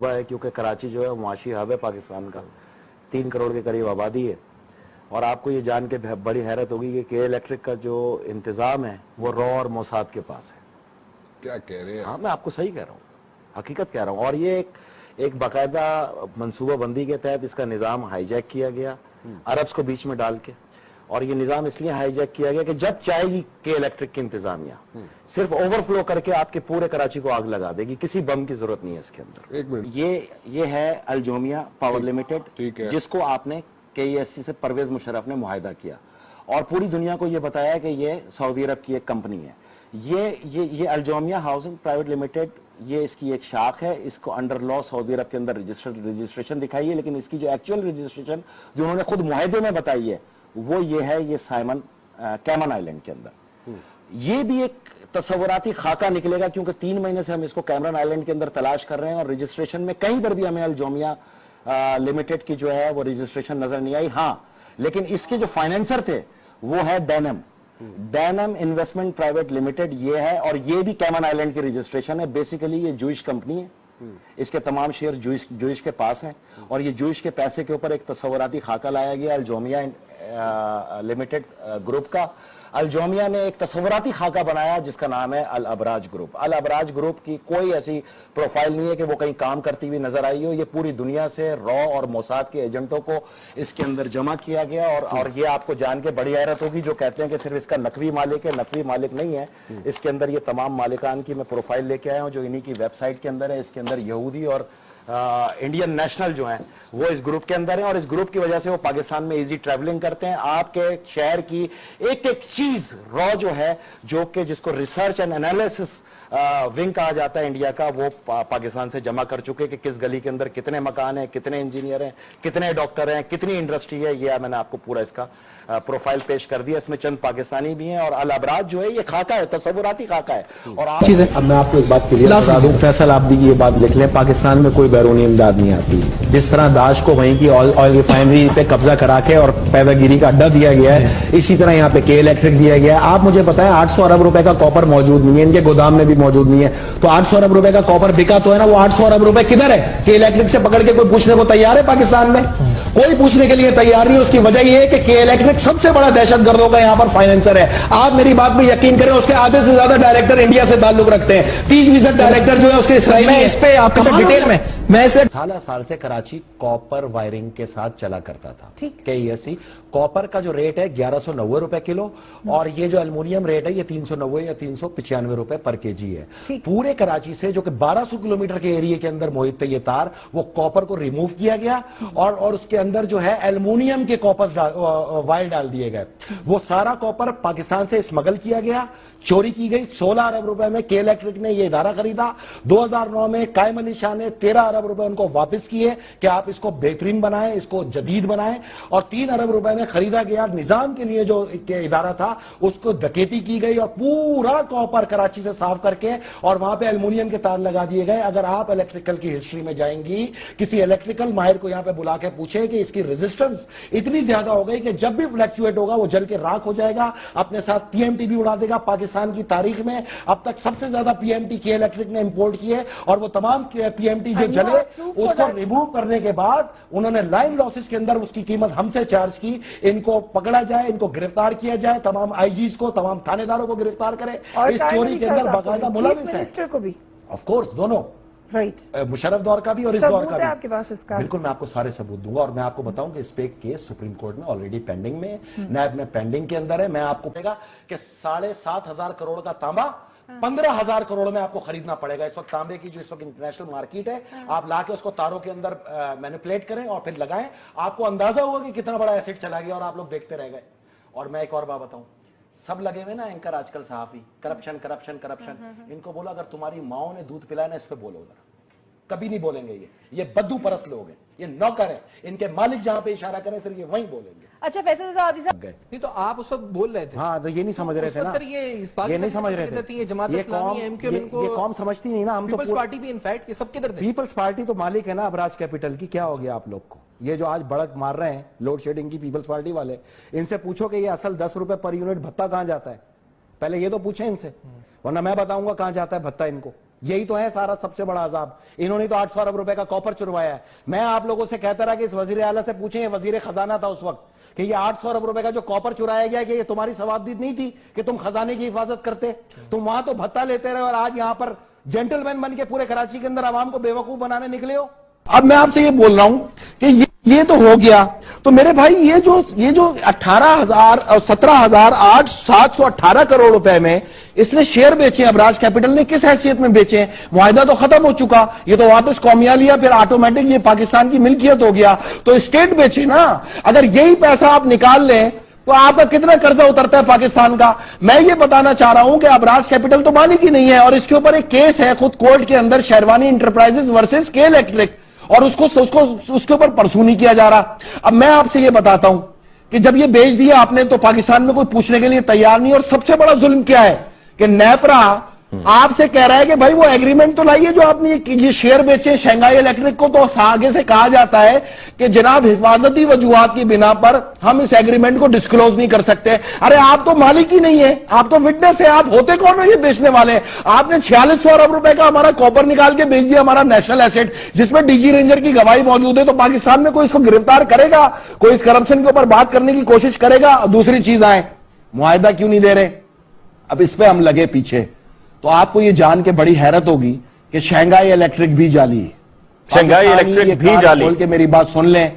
ہے کیونکہ کراچی جو ہے معاشی ہب ہے پاکستان کا, 3 کروڑ کے قریب آبادی ہے. اور آپ کو یہ جان کے بڑی حیرت ہوگی کہ کے الیکٹرک کا جو انتظام ہے وہ رو اور موساد کے پاس ہے. کیا کہہ رہے ہیں؟ ہاں میں آپ کو صحیح کہہ رہا ہوں, حقیقت کہہ رہا ہوں. اور یہ ایک باقاعدہ منصوبہ بندی کے تحت اس کا نظام ہائی جیک کیا گیا عربز کو بیچ میں ڈال کے. اور یہ نظام اس لیے ہائی جیک کیا گیا کہ جب چاہے گی کے الیکٹرک کی انتظامیہ صرف اوور فلو کر کے آپ کے پورے کراچی کو آگ لگا دے گی, کسی بم کی ضرورت نہیں ہے اس کے اندر. ایک منٹ, یہ ہے الجومیا پاور لمیٹڈ, ٹھیک ہے, جس کو آپ نے KESC سے پرویز مشرف نے معاہدہ کیا اور پوری دنیا کو یہ بتایا کہ یہ سعودی عرب کی ایک کمپنی ہے. یہ الجومیا ہاؤسنگ پرائیویٹ لمیٹڈ, یہ اس کی ایک شاخ ہے. اس کو انڈر لا سعودی عرب کے اندر رجسٹریشن دکھائی ہے, لیکن اس کی جو ایکچوئل رجسٹریشن جو انہوں نے خود معاہدے میں بتائی ہے وہ یہ ہے, یہ کیمن آئلینڈ کے اندر. یہ بھی ایک تصوراتی خاکہ نکلے گا کیونکہ 3 مہینے سے ہم اس کو کیمرن آئلینڈ کے اندر تلاش کر رہے ہیں اور رجسٹریشن میں کہیں پر بھی ہمیں الجومیا لمیٹڈ کی جو ہے وہ رجسٹریشن نظر نہیں آئی. ہاں لیکن اس کے جو فائنینسر تھے وہ ہے ڈینم انویسٹمنٹ پرائیویٹ لمیٹڈ, یہ ہے. اور یہ بھی کیمن آئلینڈ کی رجسٹریشن ہے. بیسیکلی یہ جوئش کمپنی ہے, اس کے تمام شیئر جوئش کے پاس ہیں اور یہ جوئش کے پیسے کے اوپر ایک تصوراتی خاکہ لایا گیا الجومیا لمیٹڈ گروپ کا. الجومیا نے ایک تصوراتی خاکہ بنایا جس کا نام ہے الابراج گروپ. الابراج گروپ کی کوئی ایسی پروفائل نہیں ہے کہ وہ کہیں کام کرتی ہوئی نظر آئی ہو. یہ پوری دنیا سے رو اور موساد کے ایجنٹوں کو اس کے اندر جمع کیا گیا. اور یہ آپ کو جان کے بڑی حیرت ہوگی جو کہتے ہیں کہ صرف اس کا نقوی مالک ہے, نقوی مالک نہیں ہے. اس کے اندر یہ تمام مالکان کی میں پروفائل لے کے آیا ہوں جو انہی کی ویب سائٹ کے اندر ہے. اس کے اندر یہودی اور انڈین نیشنل جو ہیں وہ اس گروپ کے اندر ہیں اور اس گروپ کی وجہ سے وہ پاکستان میں ایزی ٹریولنگ کرتے ہیں. آپ کے شہر کی ایک چیز رو جو ہے, جو کہ جس کو ریسرچ اینڈ انالیسس ونگ کہا جاتا ہے انڈیا کا, وہ پاکستان سے جمع کر چکے کہ کس گلی کے اندر کتنے مکان ہیں, کتنے انجینئر ہیں, کتنے ڈاکٹر ہیں, کتنی انڈسٹری ہے. یہ میں نے آپ کو پورا اس کا پروفائل پیش کر دیا. اس میں چند پاکستانی بھی ہیں اور الابراج جو ہے یہ خاکہ ہے, تصوراتی خاکہ ہے. اور اب میں آپ کو ایک بات کلیئر بتا دوں, فیصل آپ بھی یہ بات لکھ لیں, پاکستان میں کوئی بیرونی امداد نہیں آتی. جس طرح داعش کو وہیں کی آئل ریفائنری پہ قبضہ کرا کے اور پیدا گیری کا اڈا دیا گیا ہے, اسی طرح یہاں پہ کے الیکٹرک دیا گیا ہے. آپ مجھے بتائیں 800 ارب روپے کا کاپر موجود نہیں ہے, ان کے گودام میں بھی موجود نہیں ہے, تو 800 ارب روپے کا کاپر بکا تو ہے نا, وہ 800 ارب روپے کدھر ہے؟ کہ الیکٹرک سے پکڑ کے کوئی پوچھنے کو تیار ہے پاکستان میں؟ کوئی پوچھنے کے لیے تیار نہیں. اس کی وجہ یہ ہے کہ کے الیکٹرک سب سے بڑا دہشت گردوں کا یہاں پر فائنینسر ہے. آپ میری بات میں یقین کریں, اس کے آدھے سے زیادہ ڈائریکٹر انڈیا سے تعلق رکھتے ہیں. 30% ڈائریکٹر جو ہے اس کے اسرائیلی ہیں. اس پہ آپ کے ڈیٹیل میں سال سے کراچی کاپر وائرنگ کے ساتھ چلا کرتا تھا. KESC کاپر کا جو ریٹ ہے 1190 روپے کلو اور یہ جو المونیم ریٹ ہے یہ 390 یا 395 روپے پر kg ہے. پورے کراچی سے جو کہ 1200 کلومیٹر کے ایریے کے اندر محیط ہے یہ تار, وہ کاپر کو ریموو کیا گیا اور اس کے اندر جو ہے المونیم کے کاپر وائر ڈال دیے گئے. وہ سارا کاپر پاکستان سے اسمگل کیا گیا, چوری کی گئی. 16 ارب روپے میں کے الیکٹرک نے یہ ادارہ خریدا. 2009 میں قائم علی شاہ نے 13 ارب روپے ان کو واپس کیے کہ آپ اس کو بہترین بنائیں, اس کو جدید بنائیں, اور 3 ارب روپے میں خریدا گیا نظام کے لیے جو ادارہ تھا, اس کو ڈکیتی کی گئی اور پورا کاپر کراچی سے صاف کر کے اور وہاں پہ المونیم کے تار لگا دیے گئے. اگر آپ الیکٹریکل کی ہسٹری میں جائیں گی, کسی الیکٹریکل ماہر کو یہاں پہ بلا کے پوچھیں کہ اس کی ریزسٹنس اتنی زیادہ ہو گئی کہ جب بھی فلیکچویٹ ہوگا وہ جل کے راکھ ہو جائے گا, اپنے ساتھ PMT بھی اڑا دے گا. پاکستان کی تاریخ میں اب تک سب سے زیادہ PMT کے الیکٹرک نے امپورٹ کیے اور وہ تمام PMT جو جلے اس کو ریموو کرنے کے بعد انہوں نے لائن لاسز کے اندر اس کی قیمت ہم سے چارج کی. ان کو پکڑا جائے, ان کو گرفتار کیا جائے, تمام IGs کو, تمام تھانے داروں کو گرفتار کرے. اس چوری کے اندر باقاعدہ ملوث ہے منسٹر کو بھی, آف کورس دونوں, مشرف دور کا بھی اور اس دور کا بھی. بالکل میں آپ کو سارے ثبوت دوں گا اور میں آپ کو بتاؤں کہ اس پہ ایک کیس سپریم کورٹ میں آلریڈی پینڈنگ میں, نیب میں پینڈنگ کے اندر ہے. میں آپ کو کہے گا کہ 7,500 کروڑ کا تانبا 15,000 کروڑ میں آپ کو خریدنا پڑے گا. اس وقت تانبے کی جو اس وقت انٹرنیشنل مارکیٹ ہے, آپ لا کے اس کو تاروں کے اندر مینیپولیٹ کریں اور پھر لگائیں, آپ کو اندازہ ہوگا کہ کتنا بڑا ایسٹ چلا گیا اور آپ لوگ دیکھتے رہ گئے. اور میں ایک اور بات بتاؤں, سب لگے ہوئے نا اینکر آج کل صحافی, کرپشن کرپشن کرپشن. ان کو بولو اگر تمہاری ماؤں نے دودھ پلایا نا اس پہ بولو ذرا, کبھی نہیں بولیں گے. یہ بدو پرست لوگ ہیں, یہ نوکر ہیں, ان کے مالک جہاں پہ اشارہ کریں صرف یہ وہیں بولیں گے. اچھا فیصل صاحب نہیں تو آپ اس وقت بول رہے تھے, ہاں تو یہ نہیں سمجھ رہے تھے نا, یہ نہیں سمجھ رہے تھے. یہ قوم سمجھتی نہیں نا. ہم تو پیپلز پارٹی بھی انفیکٹ یہ سب کدھر تھے. پیپلز پارٹی تو مالک ہے نا ابراج کیپٹل کی. کیا ہو گیا آپ لوگ کو؟ یہ جو آج بڑک مار رہے ہیں لوڈ شیڈنگ کی پیپلز پارٹی والے, ان سے پوچھو کہ یہ اصل 10 روپے پر یونٹ بھتہ کہاں جاتا ہے, پہلے یہ تو پوچھیں ان سے, ورنہ میں بتاؤں گا کہاں جاتا ہے بھتہ ان کو. یہی تو ہے سارا سب سے بڑا عذاب. انہوں نے تو 800 ارب روپے کا کاپر چروایا ہے. میں آپ لوگوں سے کہتا رہا کہ اس وزیر اعلیٰ سے پوچھیں, یہ وزیر خزانہ تھا اس وقت, کہ یہ 800 ارب روپے کا جو کاپر چرایا گیا کہ یہ تمہاری ثوابدید نہیں تھی کہ تم خزانے کی حفاظت کرتے؟ تم وہاں تو بھتہ لیتے رہے اور آج یہاں پر جینٹل مین بن کے پورے کراچی کے اندر عوام کو بے وقوف بنانے نکلے ہو. اب میں آپ سے یہ بول رہا ہوں کہ یہ تو ہو گیا, تو میرے بھائی یہ جو 17,718 کروڑ روپے میں اس نے شیئر بیچے, ابراج کیپٹل نے کس حیثیت میں بیچے ہیں؟ معاہدہ تو ختم ہو چکا, یہ تو واپس قومیہ لیا, پھر آٹومیٹک یہ پاکستان کی ملکیت ہو گیا, تو اسٹیٹ بیچے نا. اگر یہی پیسہ آپ نکال لیں تو آپ کا کتنا قرضہ اترتا ہے پاکستان کا؟ میں یہ بتانا چاہ رہا ہوں کہ ابراج کیپٹل تو مالک ہی نہیں ہے, اور اس کے اوپر ایک کیس ہے خود کورٹ کے اندر, شیروانی انٹرپرائزز ورسز کے الیکٹرک, اور اس کے اوپر پرسو نہیں کیا جا رہا. اب میں آپ سے یہ بتاتا ہوں کہ جب یہ بیچ دیا آپ نے تو پاکستان میں کوئی پوچھنے کے لیے تیار نہیں, اور سب سے بڑا ظلم کیا ہے کہ نیپرا آپ سے کہہ رہا ہے کہ بھائی وہ ایگریمنٹ تو لائیے جو آپ نے یہ شیئر بیچے شنگھائی الیکٹرک کو, تو آگے سے کہا جاتا ہے کہ جناب حفاظتی وجوہات کی بنا پر ہم اس ایگریمنٹ کو ڈسکلوز نہیں کر سکتے. ارے آپ تو مالک ہی نہیں ہے, آپ تو وٹنس ہے, آپ ہوتے کون ہو یہ بیچنے والے؟ آپ نے 4600 ارب روپے کا ہمارا کاپر نکال کے بیچ دیا, ہمارا نیشنل ایسٹ, جس میں ڈی جی رینجر کی گواہی موجود ہے. تو پاکستان میں کوئی اس کو گرفتار کرے گا؟ کوئی اس کرپشن کے اوپر بات کرنے کی کوشش کرے گا؟ دوسری چیز آئے, معاہدہ کیوں نہیں دے رہے؟ اب اس پہ ہم لگے پیچھے. تو آپ کو یہ جان کے بڑی حیرت ہوگی کہ شنگھائی الیکٹرک بھی جعلی, شنگھائی الیکٹرک بھی جعلی. کھول کے میری بات سن لیں,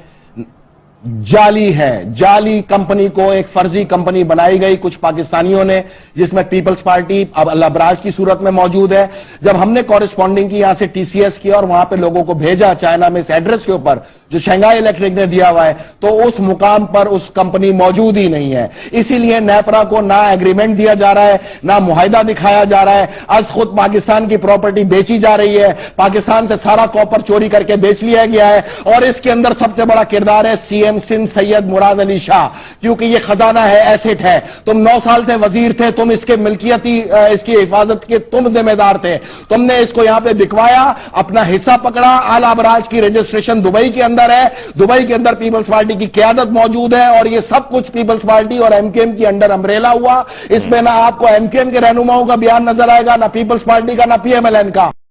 جعلی ہے. جعلی کمپنی کو ایک فرضی کمپنی بنائی گئی کچھ پاکستانیوں نے, جس میں پیپلز پارٹی اب الابراج کی صورت میں موجود ہے. جب ہم نے کورسپونڈنگ کی یہاں سے ٹی سی ایس کیا اور وہاں پہ لوگوں کو بھیجا چائنا میں اس ایڈریس کے اوپر جو شنگھائی الیکٹرک نے دیا ہوا ہے, تو اس مقام پر اس کمپنی موجود ہی نہیں ہے. اسی لیے نیپرا کو نہ ایگریمنٹ دیا جا رہا ہے, نہ معاہدہ دکھایا جا رہا ہے, از خود پاکستان کی پراپرٹی بیچی جا رہی ہے. پاکستان سے سارا کاپر چوری کر کے بیچ لیا گیا ہے, اور اس کے اندر سب سے بڑا کردار ہے سی ایم سندھ سید مراد علی شاہ, کیونکہ یہ خزانہ ہے, ایسٹ ہے. تم 9 سال سے وزیر تھے, تم اس کے ملکیتی اس کی حفاظت کے تم ذمہ دار تھے. تم نے اس کو یہاں پہ بکوایا, اپنا حصہ پکڑا. اعلی ابراج کی رجسٹریشن دبئی کے اندر ہے, دبئی کے اندر پیپلز پارٹی کی قیادت موجود ہے, اور یہ سب کچھ پیپلز پارٹی اور ایم کیو ایم کی انڈر امبریلا ہوا. اس میں نہ آپ کو ایم کیو ایم کے رہنماؤں کا بیان نظر آئے گا, نہ پیپلز پارٹی کا, نہ پی ایم ایل این کا.